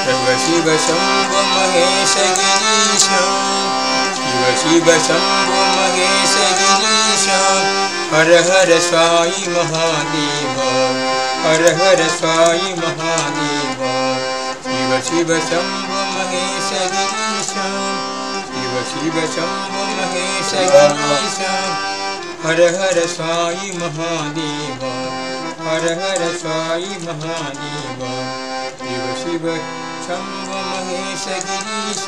शिव शिव शंभो महेश गिरीश शिव शिव शंभो महेश गिरीश हर हर साई महादेव हर हर साई महादेव शिव शिव शंभो महेश गिरीश शिव शिव शंभो महेश गिरीश हर हर साई महादेव हर हर साई महादेव शिव शिव शंभो महेश गिरीश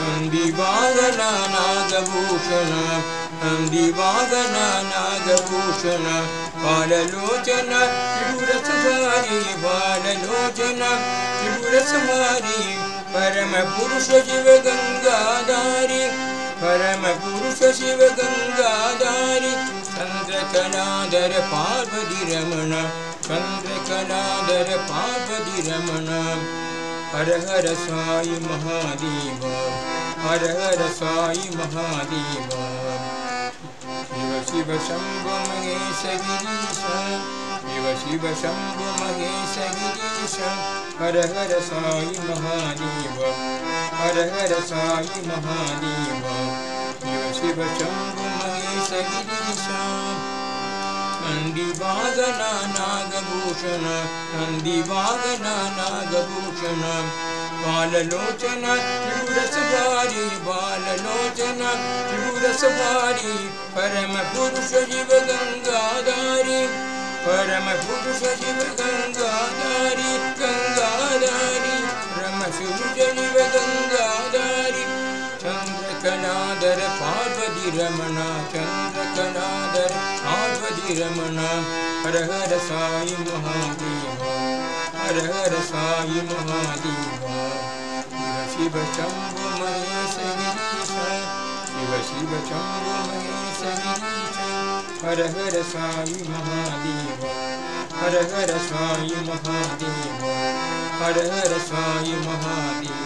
नंदीवाहन नागभूषण नंदीवाहन नागभूषण बाललोचन त्रिपुरसुधारी बाललोचन त्रिपुरसुधारी परम पुरुष शिव गंगाधारी परम पुरुष शिव गंगाधारी चंद्रकलाधर पार्वती रमण चंद्रकलाधर पार्वती रमण हर हर साई महादेव हर हर साई महादेव शिव शिव शंभो महेश गिरीश शिव शिव शंभो महेश गिरीश हर हर साई महादेव हर हर साई महादेव शिव शिव शंभो महेश गिरीश नंदीवाहन नागभूषण नंदीवाहन नागभूषण बाललोचन त्रिपुरसुधारी बाललोचन त्रिपुरसुधारी परम पुरुष शिव गंगाधारी परम पुरुष शिव गंगाधारी गंगाधारी परम पुरुष शिव गंगाधारी चंद्रकलाधर पार्वती रमण चंद्रकलाधर पार्वती रमण हर हर साई महादेव हर हर साई महादेव शिव शिव शंभो महेश गिरीश शिव शिव शंभो महेश गिरीश हर हर साई महादेव हर हर साई महादेव हर हर साई महादेव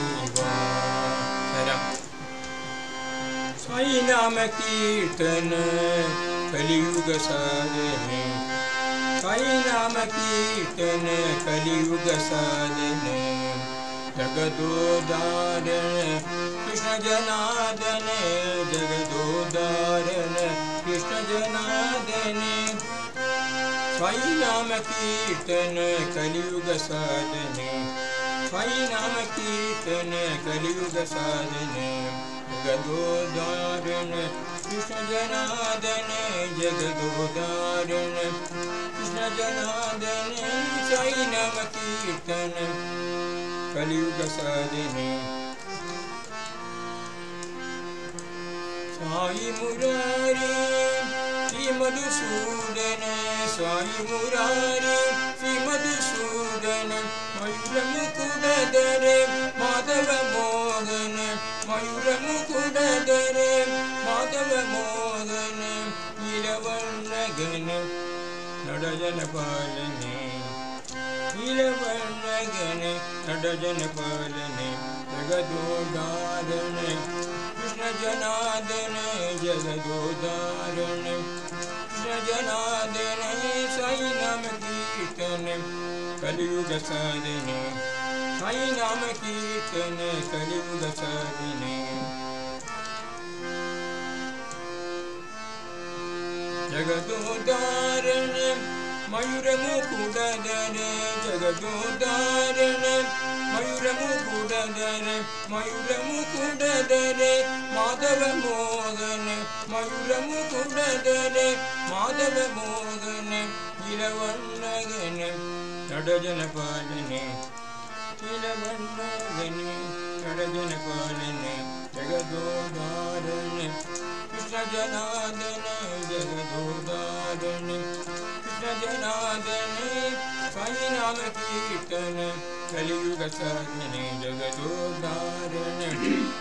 साई नाम कीर्तन कलियुग साधने साई नाम कीर्तन कलियुग साधने जगदोदारण कृष्ण जनार्दन जगदोदारण कृष्ण जनार्दन साई नाम कीर्तन कलियुग साधने साई नाम कीर्तन कलियुग साधने जगदोदारण कृष्ण जनार्दन जगदोदारण कृष्ण जनार्दन साई नाम कीर्तन कलियुग साधने साई मुरारी श्री मधुसूदन साई मुरारी श्री मधुसूदन मयूर मुकुटधर माधव मोहन मयूर मुकुटधर माधव मोहन नीलवर्णगन नडजन पालने नीलवर्णगन नडजन पालने जगदोदारण कृष्ण जनार्दन जगदोदारण कृष्ण जनार्दन साई नाम कीर्तन कलियुग साधने साई नाम कीर्तन कलियुग साधने जगदोदारण मयूर मुकुटधर जगदोदारण मयूर मुकुटधर मयूर मुकुटधर माधव मोहन मयूर मुकुटधर माधव मोहन नीलवर्णगन नडजन पालने नीलवर्णगन नडजन पालने जगदोदारण कृष्ण जनार्दन जगदोदारण कृष्ण जनार्दन साई नाम कीर्तन कलियुग साधने जगदोदारण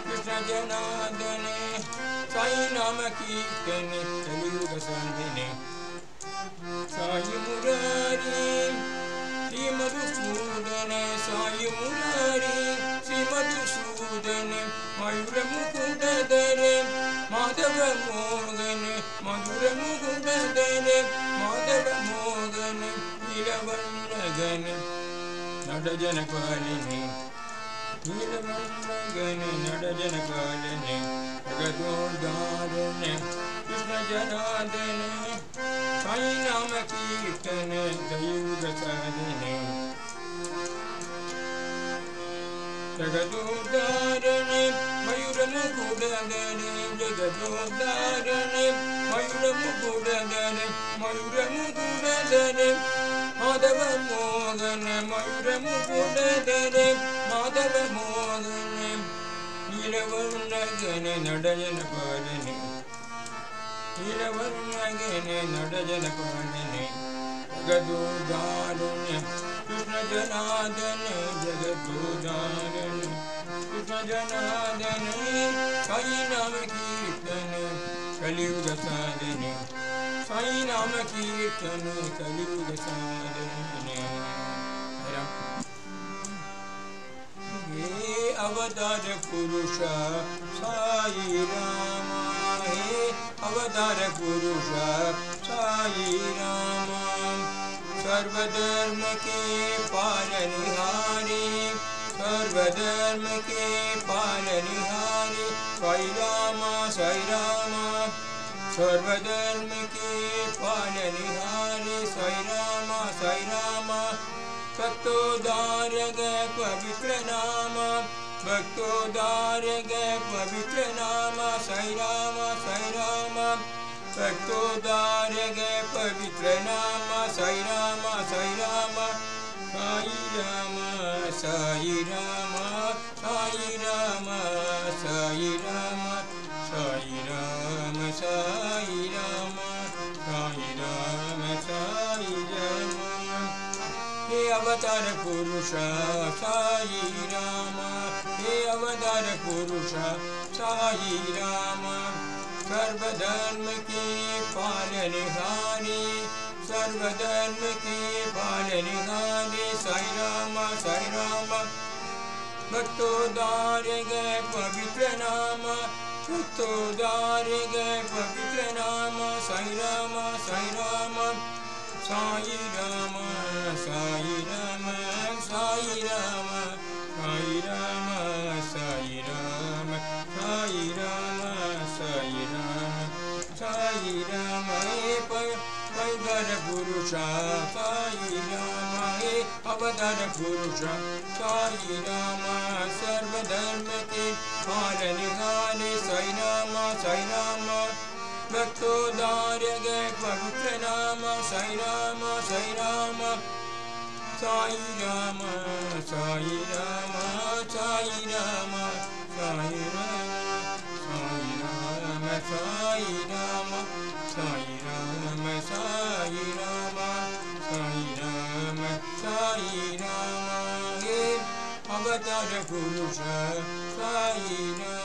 कृष्ण जनार्दन साई नाम कीर्तन कलियुग साधने साई मुरारी श्री मधुसूदन साई मुरारी श्री मधुसूदन मयूर मुकुटधर माधव मोहन मयूर मुकुटधर माधव मोहन नीलवर्णगन नडजन पालने नीलवर्णगने नटजनपालने जगदोद्धारणे कृष्ण जनार्दने साई नाम कीर्तने दयुग साधने जगदोद्धारणे मयूरमुकुटधरे जगदोद्धारणे मयूरमुकुटधरे मयूरमुकुटधरे माधव मोहन मयूरमुकुटधरे माधव मोहन नीलवर्णगने नटजनपालने नीलवर्णगने नटजनपालने जगदोद्धारणे कृष्ण जनार्दन जगदोद्धारन कृष्ण जनार्दन साई नाम कीर्तन कलियुग साधन साई नाम कीर्तन कलियुग साधन हे अवतार पुरुष साई राम हे अवतार पुरुष साई राम सर्वधर्म के पालनहारी सर्वधर्म के पालनहारी साई राम सर्वधर्म के पालनहारी साई राम भक्तोद्धार गए पवित्र नाम भक्तोद्धार गए पवित्र नाम साई राम भक्तोद्धार गए पवित्र नाम साई राम साई राम साई राम साई राम साई राम साई राम साई राम साई राम साई राम साई राम हे अवतार पुरुष साई राम हे अवतार पुरुष साई राम सर्वधर्म के पालनहारी सर्वधर्म के पालनहारी साई राम भक्तोद्धार गए पवित्र नाम भक्तोद्धार गए पवित्र नाम साई राम साई राम साई राम साई राम साई राम साई राम साई राम साई राम साई राम साई राम अवतार पुरुष साई राम अवतार पुरुष साई राम सर्वधर्म के पालनहारी साई राम भक्तोद्धार गए पवित्र नाम साई राम साई राम साई राम साई राम साई राम साई राम साई राम साई राम साई राम साई राम साई राम साई राम हे अवतार पुरुष साई राम